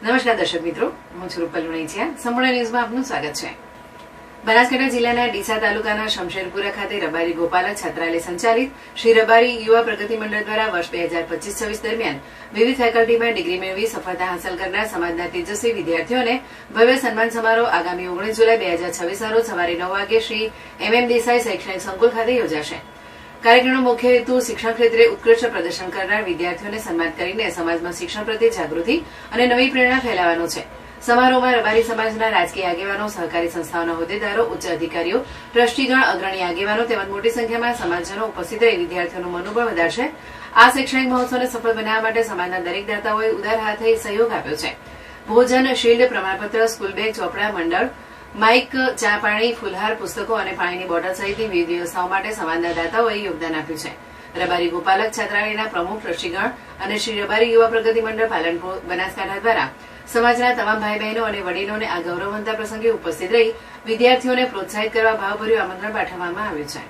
નમસ્કાર દર્શક મિત્રો, હું છું રૂપલ વણેચિયા. સંપૂર્ણ ન્યૂઝમાં આપનું સ્વાગત છે. બનાસકાંઠા જિલ્લાના ડીસા તાલુકાના શમશેરપુરા ખાતે રબારી ગોપાલક છાત્રાલય સંચાલિત શ્રી રબારી યુવા પ્રગતિ મંડળ દ્વારા વર્ષ 2025-26 દરમિયાન વિવિધ ફેકલ્ટીમાં ડિગ્રી મેળવી સફળતા હાંસલ કરનાર સમાજના તેજસ્વી વિદ્યાર્થીઓને ભવ્ય સન્માન સમારોહ આગામી 19 જુલાઈ 2026 રોજ સવારે 9 વાગે શ્રી MM દેસાઈ શૈક્ષણિક સંકુલ ખાતે યોજાશે. કાર્યક્રમનો મુખ્ય હેતુ શિક્ષણ ક્ષેત્રે ઉત્કૃષ્ટ પ્રદર્શન કરનાર વિદ્યાર્થીઓને સન્માનિત કરીને સમાજમાં શિક્ષણ પ્રત્યે જાગૃતિ અને નવી પ્રેરણા ફેલાવવાનો છે. સમારોહમાં રબારી સમાજના રાજકીય આગેવાનો, સહકારી સંસ્થાઓના હોદ્દેદારો, ઉચ્ચ અધિકારીઓ, ટ્રસ્ટીગણ, અગ્રણી આગેવાનો તેમજ મોટી સંખ્યામાં સમાજજનો ઉપસ્થિત રહી વિદ્યાર્થીઓનું મનોબળ વધારશે. આ શૈક્ષણિક મહોત્સવને સફળ બનાવવા માટે સમાજના દરેક દાતાઓએ ઉદાર હાથે સહયોગ આપ્યો છે. ભોજન, શિલ્ડ, પ્રમાણપત્ર, સ્કૂલ બેગ, ચોપડા, મંડળ, માઇક, ચા પાણી, ફુલહાર, પુસ્તકો અને પાણીની બોટલ સહિતની વિવિધ વ્યવસ્થાઓ માટે સમાજના દાતાઓએ યોગદાન આપ્યું છે. રબારી ગોપાલક છાત્રાલયના પ્રમુખ, ટ્રસ્ટીગણ અને શ્રી રબારી યુવા પ્રગતિ મંડળ પાલનપુર બનાસકાંઠા દ્વારા સમાજના તમામ ભાઈ બહેનો અને વડીલોને આ ગૌરવવંતા પ્રસંગે ઉપસ્થિત રહી વિદ્યાર્થીઓને પ્રોત્સાહિત કરવા ભાવભર્યું આમંત્રણ પાઠવવામાં આવ્યું છે.